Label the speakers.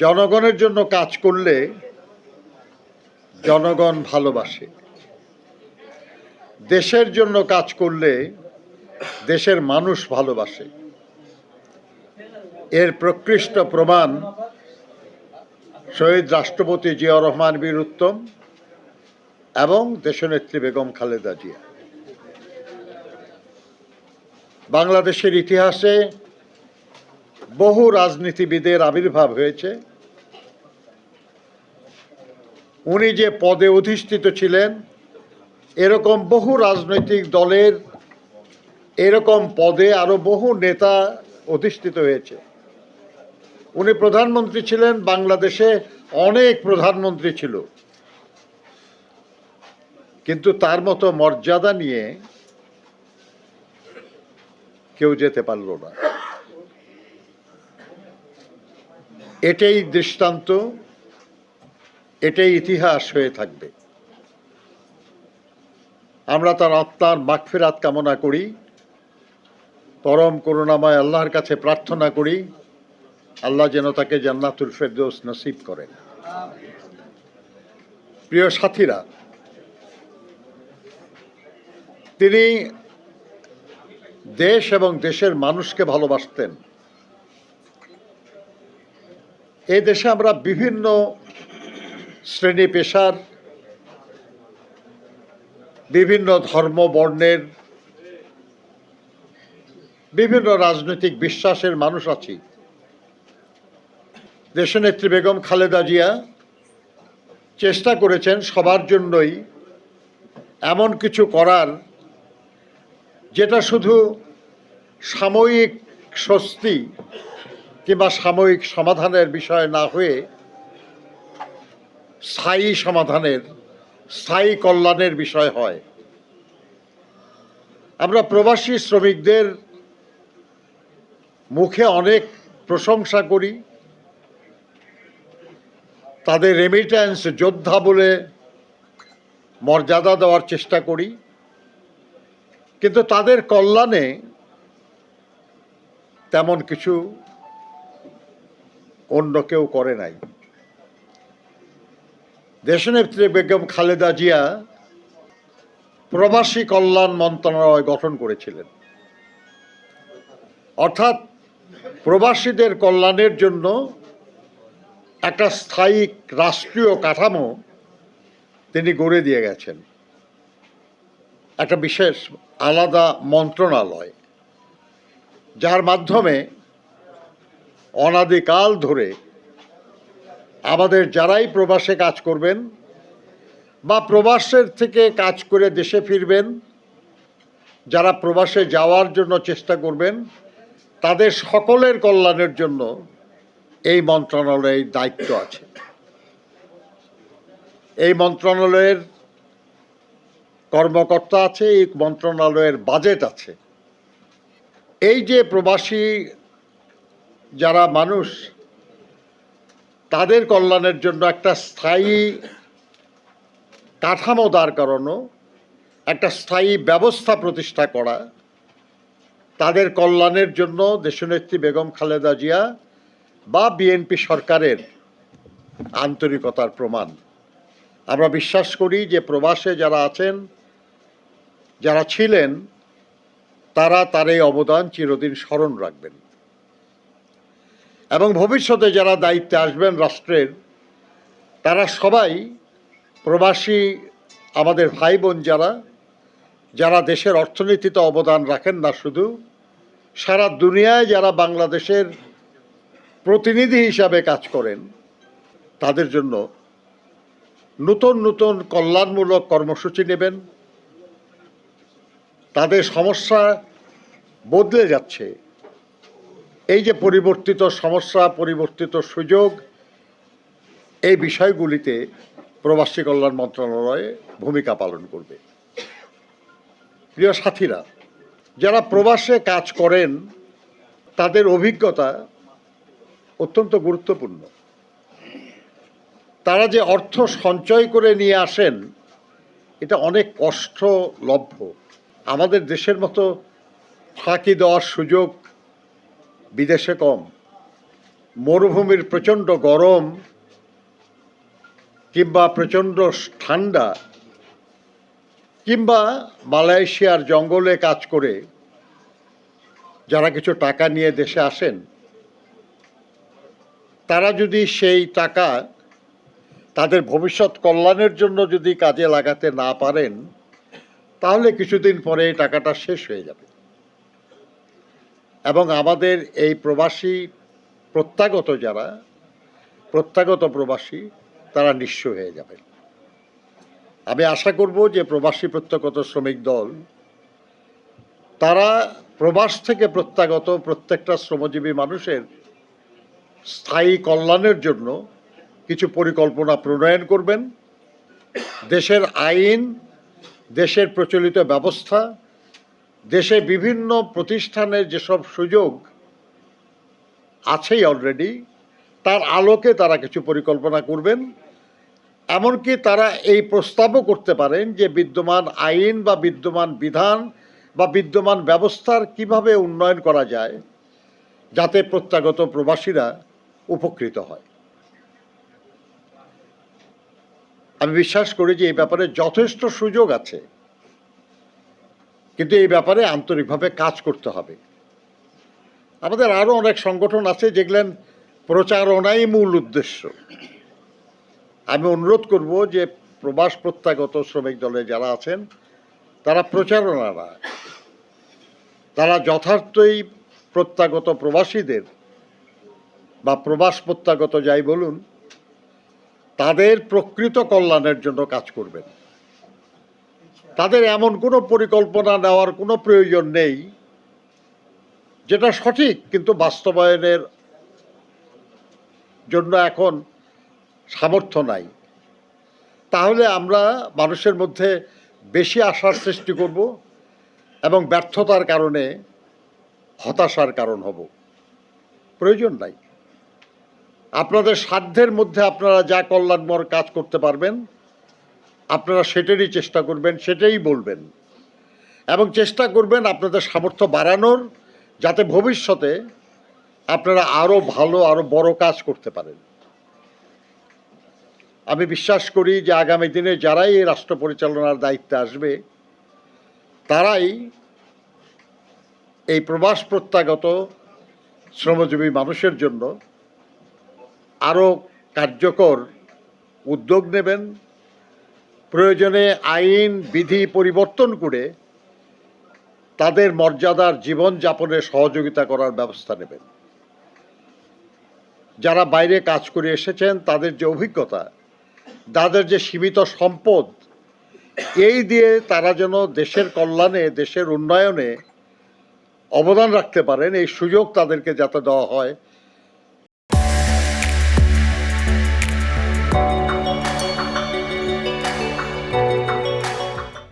Speaker 1: জনগণের জন্য কাজ করলে জনগণ ভালোবাসে, দেশের জন্য কাজ করলে দেশের মানুষ ভালোবাসে। এর প্রকৃষ্ট প্রমাণ শহীদ রাষ্ট্রপতি জিয়াউর রহমান বীর উত্তম এবং দেশনেত্রী বেগম খালেদা জিয়া। বাংলাদেশের ইতিহাসে বহু রাজনীতিবিদের আবির্ভাব হয়েছে। উনি যে পদে অধিষ্ঠিত ছিলেন, এরকম বহু রাজনৈতিক দলের এরকম পদে আরো বহু নেতা অধিষ্ঠিত হয়েছে। উনি প্রধানমন্ত্রী ছিলেন, বাংলাদেশে অনেক প্রধানমন্ত্রী ছিল, কিন্তু তার মতো মর্যাদা নিয়ে কেউ যেতে পারল না। এটাই দৃষ্টান্ত, এটাই ইতিহাস হয়ে থাকবে। আমরা তার আত্মার মাগফিরাত কামনা করি, পরম করুণাময় আল্লাহর কাছে প্রার্থনা করি আল্লাহ যেন তাকে জান্নাতুল ফেরদৌস নসিব করেন। প্রিয় সাথীরা, তিনি দেশ এবং দেশের মানুষকে ভালোবাসতেন। এই দেশে আমরা বিভিন্ন শ্রেণী পেশার, বিভিন্ন ধর্ম বর্ণের, বিভিন্ন রাজনৈতিক বিশ্বাসের মানুষ আছি। দেশনেত্রী বেগম খালেদা জিয়া চেষ্টা করেছেন সবার জন্যই এমন কিছু করার যেটা শুধু সাময়িক স্বস্তি কিংবা সাময়িক সমাধানের বিষয় না হয়ে স্থায়ী সমাধানের, স্থায়ী কল্যাণের বিষয় হয়। আমরা প্রবাসী শ্রমিকদের মুখে অনেক প্রশংসা করি, তাদের রেমিট্যান্স যোদ্ধা বলে মর্যাদা দেওয়ার চেষ্টা করি, কিন্তু তাদের কল্যাণে তেমন কিছু অন্য কেউ করে নাই। দেশনেত্রী বেগম খালেদা জিয়া প্রবাসী কল্যাণ মন্ত্রণালয় গঠন করেছিলেন, অর্থাৎ প্রবাসীদের কল্যাণের জন্য একটা স্থায়ী রাষ্ট্রীয় কাঠামো তিনি গড়ে দিয়ে গেছেন। একটা বিশেষ আলাদা মন্ত্রণালয়, যার মাধ্যমে অনাদিকাল ধরে আমাদের যারাই প্রবাসে কাজ করবেন বা প্রবাসের থেকে কাজ করে দেশে ফিরবেন, যারা প্রবাসে যাওয়ার জন্য চেষ্টা করবেন, তাদের সকলের কল্যাণের জন্য এই মন্ত্রণালয়ের দায়িত্ব আছে। এই মন্ত্রণালয়ের কর্মকর্তা আছে, এই মন্ত্রণালয়ের বাজেট আছে। এই যে প্রবাসী যারা মানুষ, তাদের কল্যাণের জন্য একটা স্থায়ী কাঠামো দাঁড় করানো, একটা স্থায়ী ব্যবস্থা প্রতিষ্ঠা করা, তাদের কল্যাণের জন্য দেশনেত্রী বেগম খালেদা জিয়া বা বিএনপি সরকারের আন্তরিকতার প্রমাণ। আমরা বিশ্বাস করি যে প্রবাসে যারা আছেন, যারা ছিলেন, তারা তার এই অবদান চিরদিন স্মরণ রাখবেন এবং ভবিষ্যতে যারা দায়িত্বে আসবেন রাষ্ট্রের, তারা সবাই প্রবাসী আমাদের ভাই বোন যারা দেশের অর্থনীতিতে অবদান রাখেন না শুধু, সারা দুনিয়ায় যারা বাংলাদেশের প্রতিনিধি হিসাবে কাজ করেন, তাদের জন্য নতুন নতুন কল্যাণমূলক কর্মসূচি নেবেন। তাদের সমস্যা বদলে যাচ্ছে, এই যে পরিবর্তিত সমস্যা, পরিবর্তিত সুযোগ, এই বিষয়গুলিতে প্রবাসী কল্যাণ মন্ত্রণালয় ভূমিকা পালন করবে। প্রিয় সাথীরা, যারা প্রবাসে কাজ করেন, তাদের অভিজ্ঞতা অত্যন্ত গুরুত্বপূর্ণ। তারা যে অর্থ সঞ্চয় করে নিয়ে আসেন, এটা অনেক কষ্টলভ্য। আমাদের দেশের মতো ফাঁকি দেওয়ার সুযোগ বিদেশে কম। মরুভূমির প্রচণ্ড গরম কিংবা প্রচণ্ড ঠান্ডা কিংবা মালয়েশিয়ার জঙ্গলে কাজ করে যারা কিছু টাকা নিয়ে দেশে আসেন, তারা যদি সেই টাকা তাদের ভবিষ্যৎ কল্যাণের জন্য যদি কাজে লাগাতে না পারেন, তাহলে কিছুদিন পরে এই টাকাটা শেষ হয়ে যাবে এবং আমাদের এই প্রবাসী প্রত্যাগত প্রবাসী তারা নিঃস্ব হয়ে যাবে। আমি আশা করব যে প্রবাসী প্রত্যাগত শ্রমিক দল তারা প্রবাস থেকে প্রত্যাগত প্রত্যেকটা শ্রমজীবী মানুষের স্থায়ী কল্যাণের জন্য কিছু পরিকল্পনা প্রণয়ন করবেন। দেশের আইন, দেশের প্রচলিত ব্যবস্থা, দেশে বিভিন্ন প্রতিষ্ঠানের যেসব সুযোগ আছেই অলরেডি, তার আলোকে তারা কিছু পরিকল্পনা করবেন। এমনকি তারা এই প্রস্তাবও করতে পারেন যে বিদ্যমান আইন বা বিদ্যমান বিধান বা বিদ্যমান ব্যবস্থার কিভাবে উন্নয়ন করা যায় যাতে প্রত্যাগত প্রবাসীরা উপকৃত হয়। আমি বিশ্বাস করি যে এই ব্যাপারে যথেষ্ট সুযোগ আছে, কিন্তু এই ব্যাপারে আন্তরিকভাবে কাজ করতে হবে। আমাদের আরও অনেক সংগঠন আছে যেগুলেন প্রচারণাই মূল উদ্দেশ্য। আমি অনুরোধ করব যে প্রবাস প্রত্যাগত শ্রমিক দলে যারা আছেন তারা প্রচারণা না, তারা যথার্থই প্রত্যাগত প্রবাসীদের বা প্রবাস প্রত্যাগত যাই বলুন, তাদের প্রকৃত কল্যাণের জন্য কাজ করবেন। তাদের এমন কোনো পরিকল্পনা নেওয়ার কোনো প্রয়োজন নেই যেটা সঠিক কিন্তু বাস্তবায়নের জন্য এখন সামর্থ্য নাই। তাহলে আমরা মানুষের মধ্যে বেশি আশার সৃষ্টি করব এবং ব্যর্থতার কারণে হতাশার কারণ হব। প্রয়োজন নাই। আপনাদের সাধ্যের মধ্যে আপনারা যা কল্যাণময় কাজ করতে পারবেন আপনারা সেটারই চেষ্টা করবেন, সেটাই বলবেন এবং চেষ্টা করবেন আপনাদের সামর্থ্য বাড়ানোর, যাতে ভবিষ্যতে আপনারা আরও ভালো আরও বড় কাজ করতে পারেন। আমি বিশ্বাস করি যে আগামী দিনে যারাই এই রাষ্ট্র পরিচালনার দায়িত্বে আসবে তারাই এই প্রবাস প্রত্যাগত শ্রমজীবী মানুষের জন্য আরও কার্যকর উদ্যোগ নেবেন, প্রয়োজনে আইন বিধি পরিবর্তন করে তাদের মর্যাদার জীবনযাপনে সহযোগিতা করার ব্যবস্থা নেবেন। যারা বাইরে কাজ করে এসেছেন তাদের যে অভিজ্ঞতা, তাদের যে সীমিত সম্পদ, এই দিয়ে তারা যেন দেশের কল্যাণে, দেশের উন্নয়নে অবদান রাখতে পারেন, এই সুযোগ তাদেরকে যাতে দেওয়া হয়